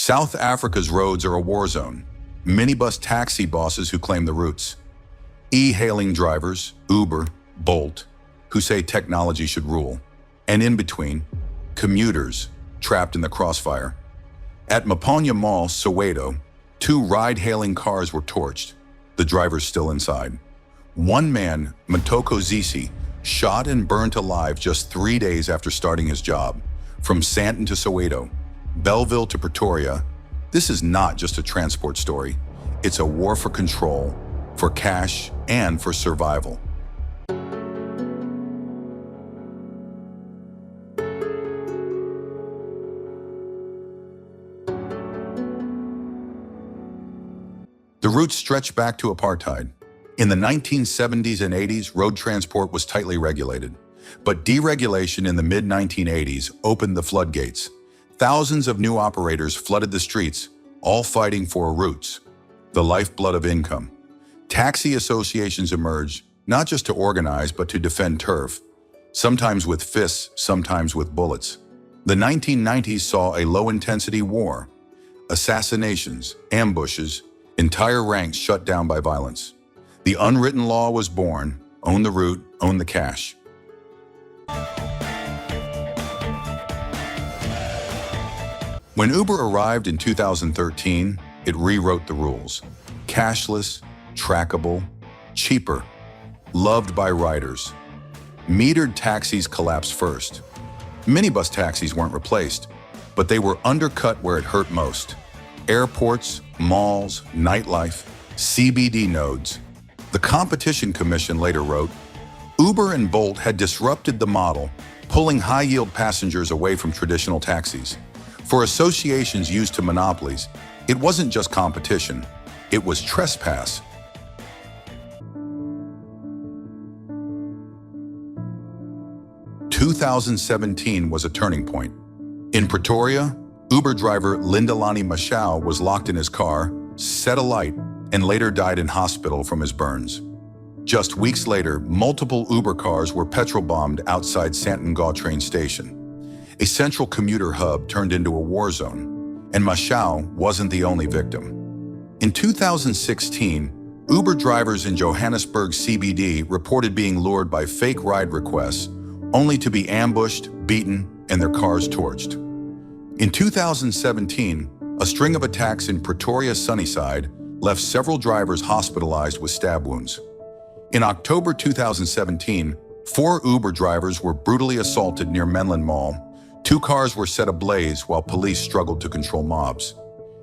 South Africa's roads are a war zone. Minibus taxi bosses who claim the routes. E-hailing drivers, Uber, Bolt, who say technology should rule. And in between, commuters trapped in the crossfire. At Maponya Mall, Soweto, 2 ride-hailing cars were torched, the drivers still inside. One man, Matoko Zisi, shot and burnt alive just 3 days after starting his job. From Sandton to Soweto, Belleville to Pretoria, this is not just a transport story. It's a war for control, for cash, and for survival. The roots stretch back to apartheid. In the 1970s and 80s, road transport was tightly regulated. But deregulation in the mid-1980s opened the floodgates. Thousands of new operators flooded the streets, all fighting for routes, the lifeblood of income. Taxi associations emerged, not just to organize, but to defend turf, sometimes with fists, sometimes with bullets. The 1990s saw a low-intensity war, assassinations, ambushes, entire ranks shut down by violence. The unwritten law was born: own the route, own the cash. When Uber arrived in 2013, it rewrote the rules. Cashless, trackable, cheaper, loved by riders. Metered taxis collapsed first. Minibus taxis weren't replaced, but they were undercut where it hurt most. Airports, malls, nightlife, CBD nodes. The Competition Commission later wrote, Uber and Bolt had disrupted the model, pulling high-yield passengers away from traditional taxis. For associations used to monopolies, it wasn't just competition, it was trespass. " 2017 was a turning point. In Pretoria, Uber driver Lindalani Mashau was locked in his car, set alight, and later died in hospital from his burns. Just weeks later, multiple Uber cars were petrol-bombed outside Sandton train station. A central commuter hub turned into a war zone, and Mashau wasn't the only victim. In 2016, Uber drivers in Johannesburg CBD reported being lured by fake ride requests, only to be ambushed, beaten, and their cars torched. In 2017, a string of attacks in Pretoria Sunnyside left several drivers hospitalized with stab wounds. In October 2017, 4 Uber drivers were brutally assaulted near Menlyn Mall. 2 cars were set ablaze while police struggled to control mobs.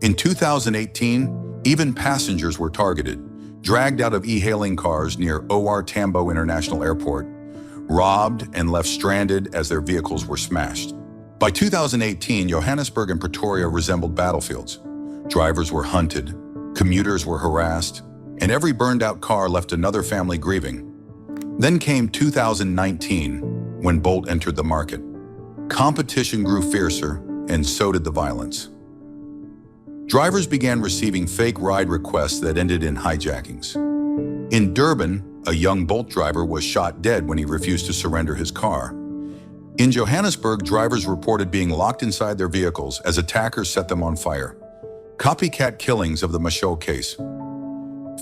In 2018, even passengers were targeted, dragged out of e-hailing cars near OR Tambo International Airport, robbed and left stranded as their vehicles were smashed. By 2018, Johannesburg and Pretoria resembled battlefields. Drivers were hunted, commuters were harassed, and every burned-out car left another family grieving. Then came 2019, when Bolt entered the market. Competition grew fiercer, and so did the violence. Drivers began receiving fake ride requests that ended in hijackings. In Durban, a young Bolt driver was shot dead when he refused to surrender his car. In Johannesburg, drivers reported being locked inside their vehicles as attackers set them on fire. Copycat killings of the Mashau case.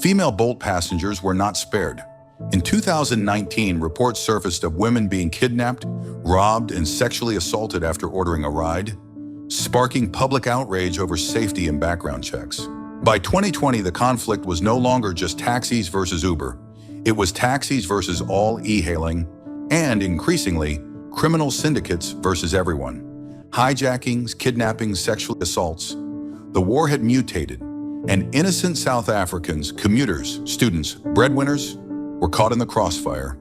Female Bolt passengers were not spared. In 2019, reports surfaced of women being kidnapped, robbed, and sexually assaulted after ordering a ride, sparking public outrage over safety and background checks. By 2020, the conflict was no longer just taxis versus Uber. It was taxis versus all e-hailing, and increasingly, criminal syndicates versus everyone. Hijackings, kidnappings, sexual assaults. The war had mutated, and innocent South Africans, commuters, students, breadwinners, were caught in the crossfire.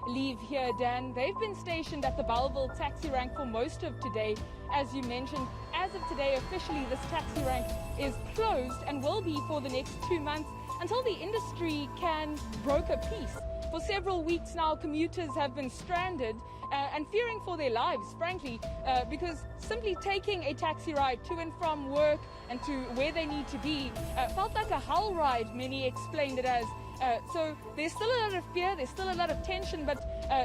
Leave here, Dan. They've been stationed at the Belleville taxi rank for most of today. As you mentioned, as of today, officially this taxi rank is closed and will be for the next 2 months until the industry can broker peace. For several weeks now, commuters have been stranded and fearing for their lives, frankly, because simply taking a taxi ride to and from work and to where they need to be felt like a hell ride, many explained it as. So there's still a lot of fear, there's still a lot of tension, but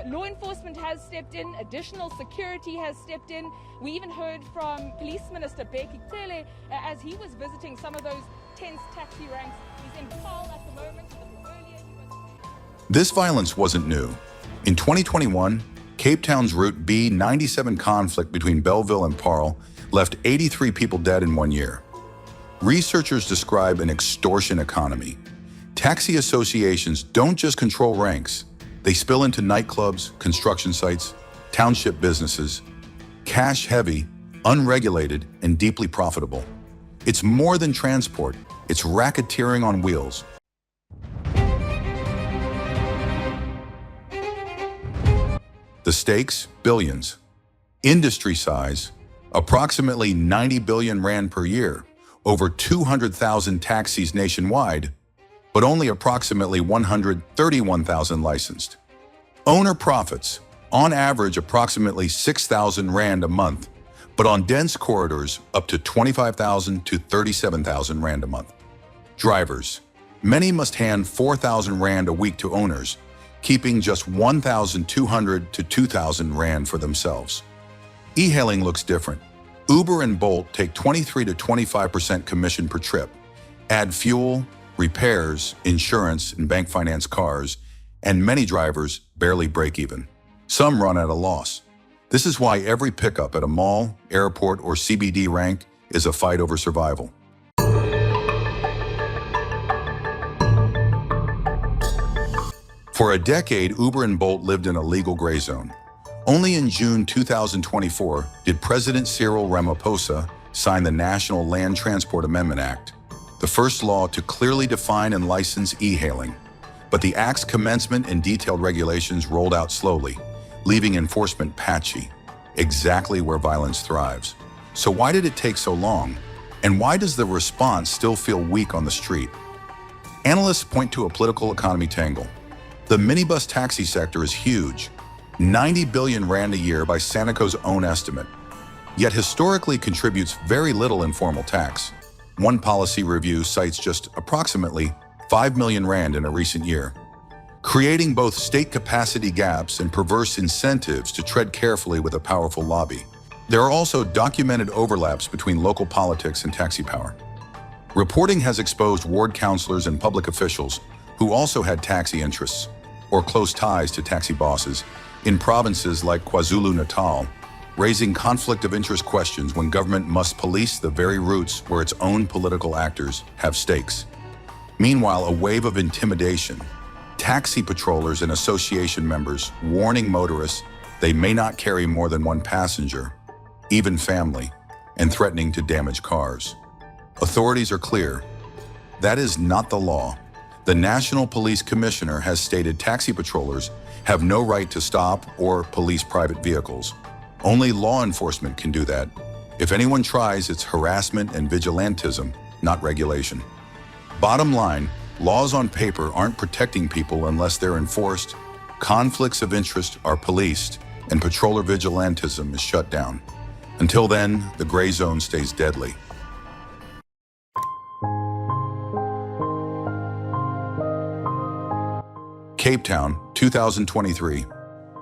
law enforcement has stepped in, additional security has stepped in. We even heard from Police Minister Becky Cele as he was visiting some of those tense taxi ranks. He's in Paarl at the moment. But earlier he was... This violence wasn't new. In 2021, Cape Town's Route B97 conflict between Belleville and Paarl left 83 people dead in 1 year. Researchers describe an extortion economy. Taxi associations don't just control ranks. They spill into nightclubs, construction sites, township businesses. Cash heavy, unregulated, and deeply profitable. It's more than transport. It's racketeering on wheels. The stakes, billions. Industry size, approximately 90 billion rand per year, over 200,000 taxis nationwide, but only approximately 131,000 licensed. Owner profits, on average approximately 6,000 rand a month, but on dense corridors up to 25,000 to 37,000 rand a month. Drivers, many must hand 4,000 rand a week to owners, keeping just 1,200 to 2,000 rand for themselves. E-hailing looks different. Uber and Bolt take 23 to 25% commission per trip. Add fuel, repairs, insurance, and bank finance cars, and many drivers barely break even. Some run at a loss. This is why every pickup at a mall, airport, or CBD rank is a fight over survival. For a decade, Uber and Bolt lived in a legal gray zone. Only in June 2024 did President Cyril Ramaphosa sign the National Land Transport Amendment Act, the first law to clearly define and license e-hailing. But the Act's commencement and detailed regulations rolled out slowly, leaving enforcement patchy, exactly where violence thrives. So why did it take so long? And why does the response still feel weak on the street? Analysts point to a political economy tangle. The minibus taxi sector is huge, 90 billion rand a year by Sanaco's own estimate, yet historically contributes very little in formal tax. One policy review cites just approximately 5 million rand in a recent year, creating both state capacity gaps and perverse incentives to tread carefully with a powerful lobby. There are also documented overlaps between local politics and taxi power. Reporting has exposed ward councillors and public officials who also had taxi interests or close ties to taxi bosses in provinces like KwaZulu-Natal, raising conflict of interest questions when government must police the very routes where its own political actors have stakes. Meanwhile, a wave of intimidation, taxi patrollers and association members warning motorists they may not carry more than one passenger, even family, and threatening to damage cars. Authorities are clear. That is not the law. The National Police Commissioner has stated taxi patrollers have no right to stop or police private vehicles. Only law enforcement can do that. If anyone tries, it's harassment and vigilantism, not regulation. Bottom line, laws on paper aren't protecting people unless they're enforced, conflicts of interest are policed, and patroller vigilantism is shut down. Until then, the gray zone stays deadly. Cape Town, 2023.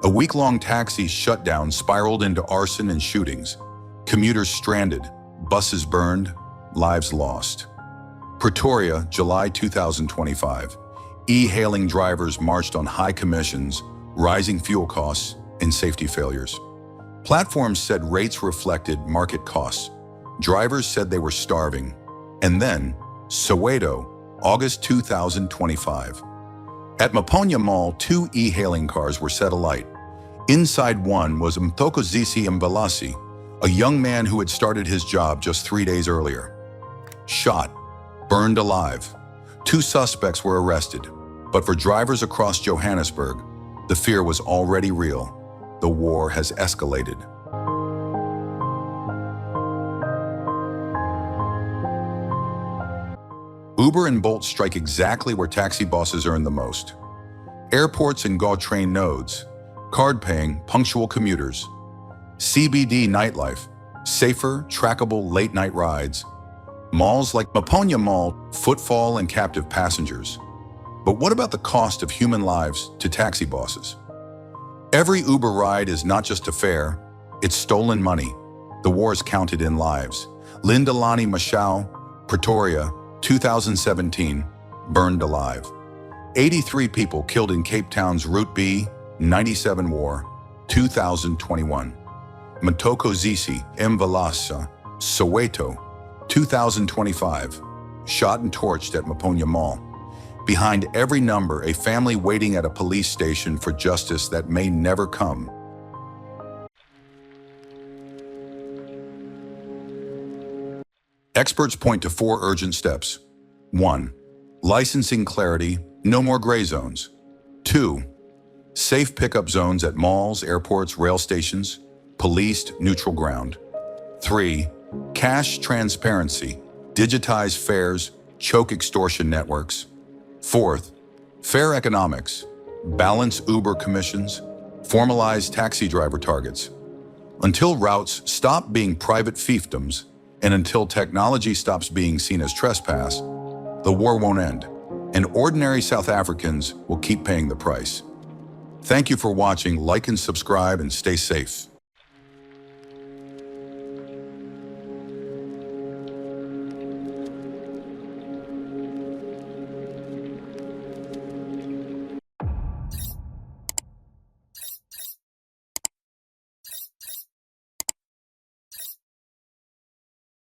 A week-long taxi shutdown spiraled into arson and shootings. Commuters stranded, buses burned, lives lost. Pretoria, July 2025. E-hailing drivers marched on high commissions, rising fuel costs, and safety failures. Platforms said rates reflected market costs. Drivers said they were starving. And then, Soweto, August 2025. At Maponya Mall, 2 e-hailing cars were set alight. Inside one was Mthokozisi Mbalasi, a young man who had started his job just 3 days earlier. Shot, burned alive. 2 suspects were arrested, but for drivers across Johannesburg, the fear was already real. The war has escalated. Uber and Bolt strike exactly where taxi bosses earn the most. Airports and GO train nodes, card-paying, punctual commuters. CBD nightlife, safer, trackable late-night rides. Malls like Maponya Mall, footfall and captive passengers. But what about the cost of human lives to taxi bosses? Every Uber ride is not just a fare, it's stolen money. The war is counted in lives. Lindalani Mashao, Pretoria, 2017, burned alive. 83 people killed in Cape Town's Route B, 97 war, 2021. Matoko Zisi, Mvalasa, Soweto, 2025, shot and torched at Maponya Mall. Behind every number, a family waiting at a police station for justice that may never come. Experts point to 4 urgent steps. 1. Licensing clarity, no more gray zones. 2. Safe pickup zones at malls, airports, rail stations, policed neutral ground. 3. Cash transparency, digitize fares, choke extortion networks. 4th, fair economics, balance Uber commissions, formalize taxi driver targets. Until routes stop being private fiefdoms, and until technology stops being seen as trespass, the war won't end, and ordinary South Africans will keep paying the price. Thank you for watching. Like and subscribe and stay safe.